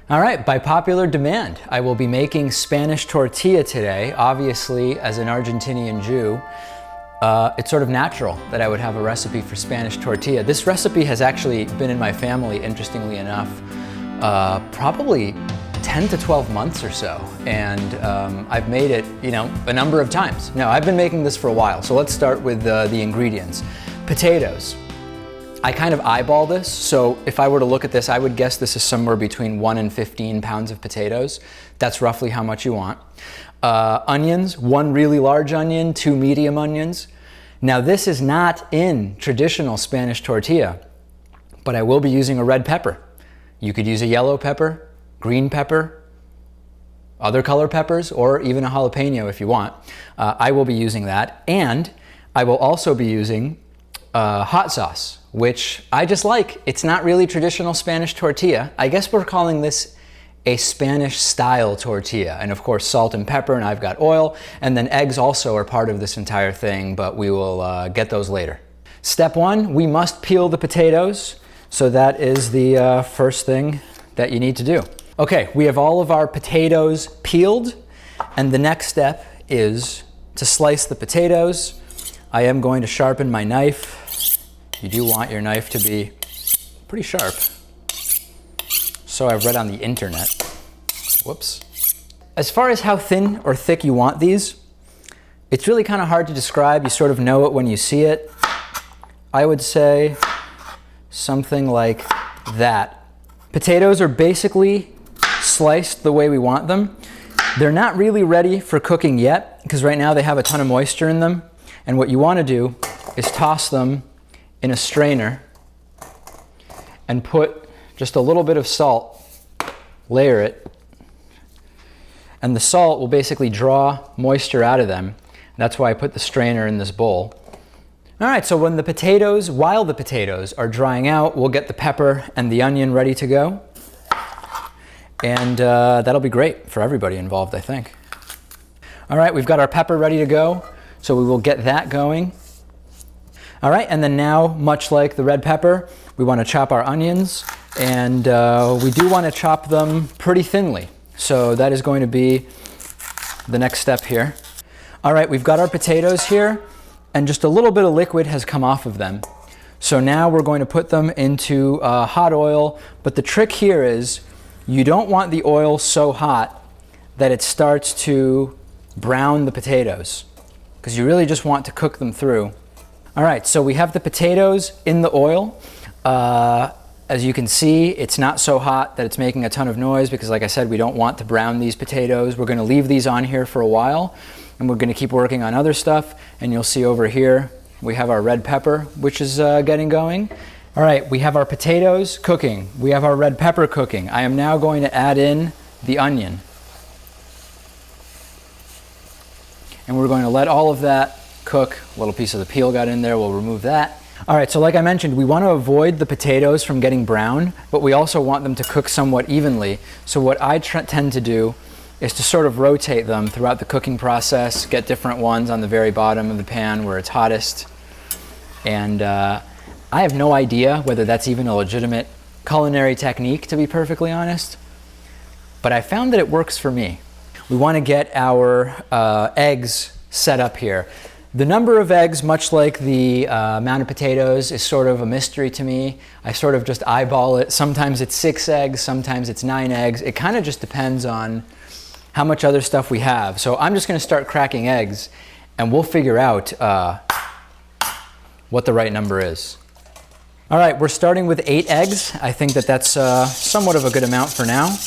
All right, by popular demand, I will be making Spanish tortilla today. Obviously, as an Argentinian Jew, it's sort of natural that I would have a recipe for Spanish tortilla. This recipe has actually been in my family, interestingly enough, probably 10 to 12 months or so. And I've made it, a number of times. Now, I've been making this for a while, so let's start with the ingredients. Potatoes. I kind of eyeball this, so if I were to look at this, I would guess this is somewhere between 1 and 15 pounds of potatoes. That's roughly how much you want. Onions, 1 really large onion, 2 medium onions. Now this is not in traditional Spanish tortilla, but I will be using a red pepper. You could use a yellow pepper, green pepper, other color peppers, or even a jalapeno if you want. I will be using that, and I will also be using hot sauce, which I just like. It's not really traditional Spanish tortilla. I guess we're calling this a Spanish style tortilla. And of course, salt and pepper, and I've got oil. And then eggs also are part of this entire thing, but we will get those later. Step 1, we must peel the potatoes. So that is the first thing that you need to do. Okay, we have all of our potatoes peeled. And the next step is to slice the potatoes. I am going to sharpen my knife. You do want your knife to be pretty sharp. So I've read on the internet. Whoops. As far as how thin or thick you want these, it's really kind of hard to describe. You sort of know it when you see it. I would say something like that. Potatoes are basically sliced the way we want them. They're not really ready for cooking yet, because right now they have a ton of moisture in them. And what you want to do is toss them in a strainer and put just a little bit of salt, layer it, and the salt will basically draw moisture out of them. That's why I put the strainer in this bowl. All right, so while the potatoes are drying out, we'll get the pepper and the onion ready to go. And that'll be great for everybody involved, I think. All right, we've got our pepper ready to go, so we will get that going. All right, and then now, much like the red pepper, we want to chop our onions, and we do want to chop them pretty thinly. So that is going to be the next step here. All right, we've got our potatoes here, and just a little bit of liquid has come off of them. So now we're going to put them into hot oil, but the trick here is you don't want the oil so hot that it starts to brown the potatoes, because you really just want to cook them through. All right, so we have the potatoes in the oil. As you can see, it's not so hot that it's making a ton of noise because, like I said, we don't want to brown these potatoes. We're gonna leave these on here for a while, and we're gonna keep working on other stuff. And you'll see over here, we have our red pepper, which is getting going. All right, we have our potatoes cooking. We have our red pepper cooking. I am now going to add in the onion. And we're going to let all of that cook. A little piece of the peel got in there, we'll remove that. All right, so like I mentioned, we want to avoid the potatoes from getting brown, but we also want them to cook somewhat evenly. So what I tend to do is to sort of rotate them throughout the cooking process, get different ones on the very bottom of the pan where it's hottest. And I have no idea whether that's even a legitimate culinary technique, to be perfectly honest, but I found that it works for me. We want to get our eggs set up here. The number of eggs, much like the amount of potatoes, is sort of a mystery to me. I sort of just eyeball it. Sometimes it's 6 eggs, sometimes it's 9 eggs. It kind of just depends on how much other stuff we have. So I'm just going to start cracking eggs, and we'll figure out what the right number is. All right, we're starting with 8 eggs. I think that that's somewhat of a good amount for now.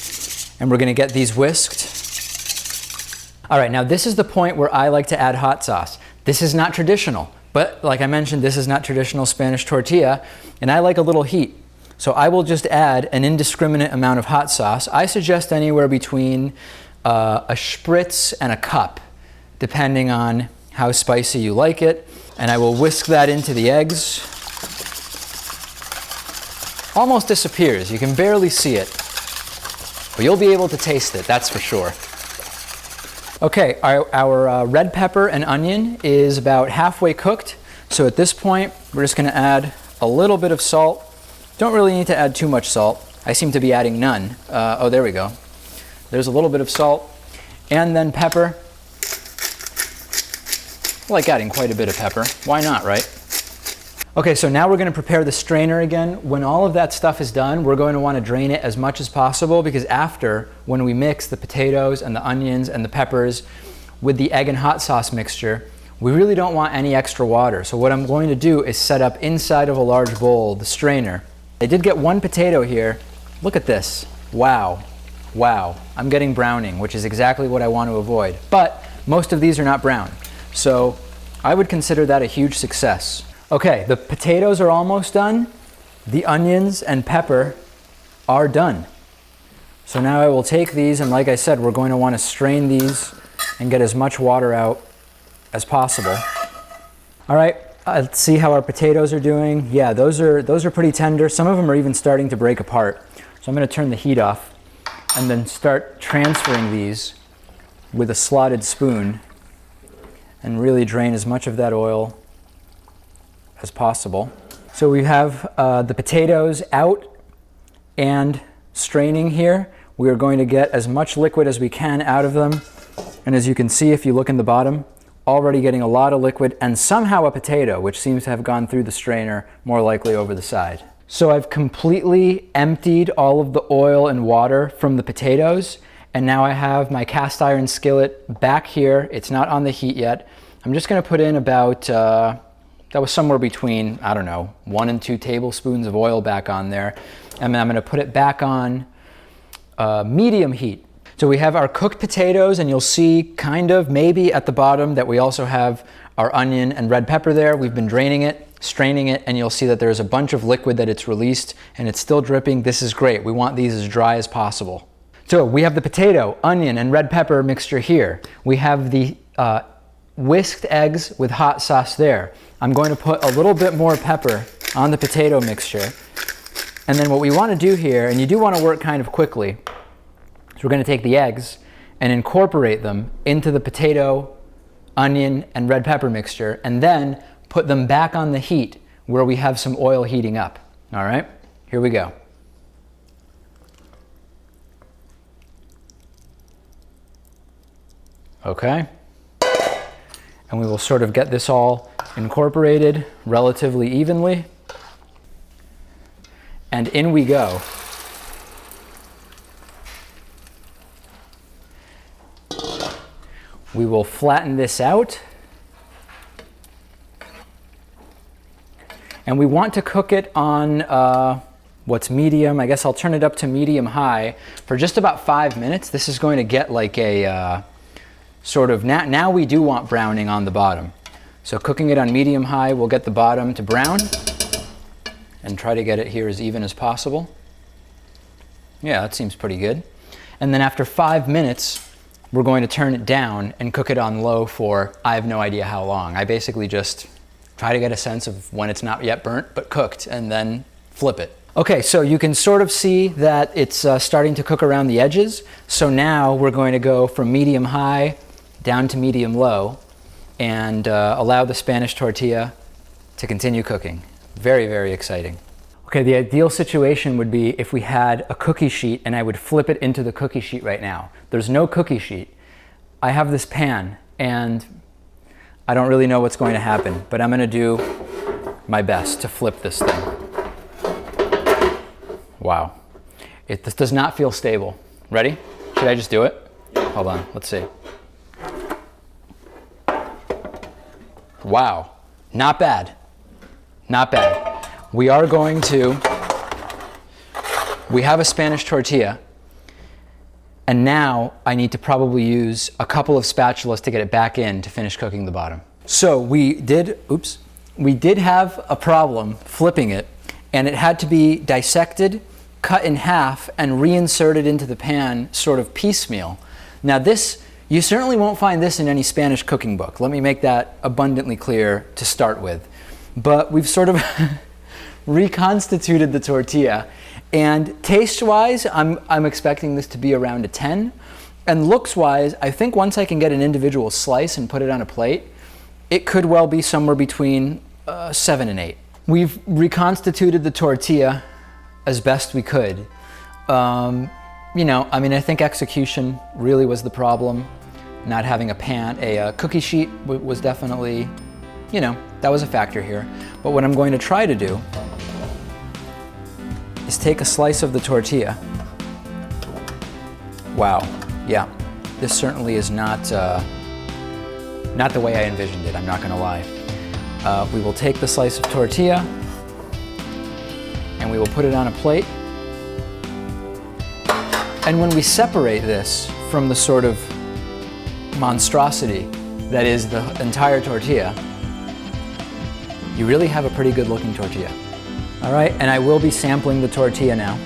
And we're going to get these whisked. All right, now this is the point where I like to add hot sauce. This is not traditional, but like I mentioned, this is not traditional Spanish tortilla, and I like a little heat. So I will just add an indiscriminate amount of hot sauce. I suggest anywhere between a spritz and a cup, depending on how spicy you like it. And I will whisk that into the eggs. Almost disappears, you can barely see it, but you'll be able to taste it, that's for sure. Okay, our red pepper and onion is about halfway cooked. So at this point, we're just going to add a little bit of salt. Don't really need to add too much salt. I seem to be adding none. Oh, there we go. There's a little bit of salt, and then pepper. I like adding quite a bit of pepper. Why not, right? Okay, so now we're going to prepare the strainer again. When all of that stuff is done, we're going to want to drain it as much as possible, because after, when we mix the potatoes and the onions and the peppers with the egg and hot sauce mixture, we really don't want any extra water. So what I'm going to do is set up inside of a large bowl the strainer. I did get one potato here. Look at this. Wow. Wow. I'm getting browning, which is exactly what I want to avoid. But most of these are not brown. So I would consider that a huge success. Okay, the potatoes are almost done. The onions and pepper are done. So now I will take these, and like I said, we're going to want to strain these and get as much water out as possible. All right, let's see how our potatoes are doing. Yeah, those are pretty tender. Some of them are even starting to break apart. So I'm going to turn the heat off and then start transferring these with a slotted spoon and really drain as much of that oil as possible. So we have the potatoes out and straining here. We are going to get as much liquid as we can out of them. And as you can see, if you look in the bottom, already getting a lot of liquid, and somehow a potato, which seems to have gone through the strainer, more likely over the side. So I've completely emptied all of the oil and water from the potatoes, and now I have my cast iron skillet back here. It's not on the heat yet. I'm just going to put in about that was somewhere between, I don't know, 1 and 2 tablespoons of oil back on there. And I'm going to put it back on medium heat. So we have our cooked potatoes, and you'll see kind of maybe at the bottom that we also have our onion and red pepper there. We've been draining it, straining it, and you'll see that there's a bunch of liquid that it's released, and it's still dripping. This is great. We want these as dry as possible. So we have the potato, onion, and red pepper mixture here. We have the whisked eggs with hot sauce there. I'm going to put a little bit more pepper on the potato mixture. And then what we want to do here, and you do want to work kind of quickly, is we're going to take the eggs and incorporate them into the potato, onion, and red pepper mixture, and then put them back on the heat where we have some oil heating up. All right, here we go. Okay. And we will sort of get this all incorporated relatively evenly. And in we go. We will flatten this out. And we want to cook it on what's medium. I guess I'll turn it up to medium high for just about 5 minutes. This is going to get like a sort of, now we do want browning on the bottom. So cooking it on medium high will get the bottom to brown, and try to get it here as even as possible. Yeah, that seems pretty good. And then after 5 minutes, we're going to turn it down and cook it on low for, I have no idea how long. I basically just try to get a sense of when it's not yet burnt, but cooked, and then flip it. Okay, so you can sort of see that it's starting to cook around the edges. So now we're going to go from medium high down to medium low and allow the Spanish tortilla to continue cooking. Very, very exciting. Okay, the ideal situation would be if we had a cookie sheet and I would flip it into the cookie sheet right now. There's no cookie sheet. I have this pan and I don't really know what's going to happen, but I'm going to do my best to flip this thing. Wow. This does not feel stable. Ready? Should I just do it? Hold on, let's see. Wow, not bad. Not bad. We are going to, we have a Spanish tortilla, and now I need to probably use a couple of spatulas to get it back in to finish cooking the bottom. So we did have a problem flipping it, and it had to be dissected, cut in half, and reinserted into the pan sort of piecemeal. Now this, you certainly won't find this in any Spanish cooking book. Let me make that abundantly clear to start with. But we've sort of reconstituted the tortilla, and taste-wise, I'm expecting this to be around a 10. And looks-wise, I think once I can get an individual slice and put it on a plate, it could well be somewhere between 7 and 8. We've reconstituted the tortilla as best we could. You know, I mean, I think execution really was the problem. Not having a cookie sheet was definitely, you know, that was a factor here. But what I'm going to try to do is take a slice of the tortilla. Wow, yeah, this certainly is not the way I envisioned it, I'm not gonna lie. We will take the slice of tortilla and we will put it on a plate. And when we separate this from the sort of monstrosity that is the entire tortilla, you really have a pretty good looking tortilla. All right, and I will be sampling the tortilla now.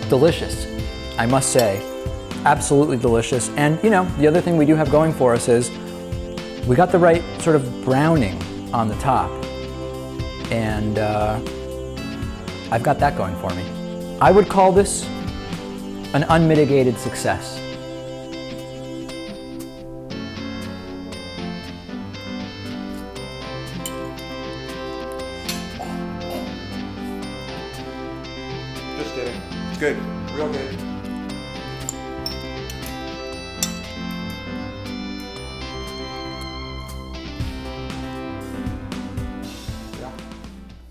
Delicious, I must say, absolutely delicious. And you know, the other thing we do have going for us is we got the right sort of browning on the top. And I've got that going for me. I would call this an unmitigated success. Just kidding. It's good. Real good.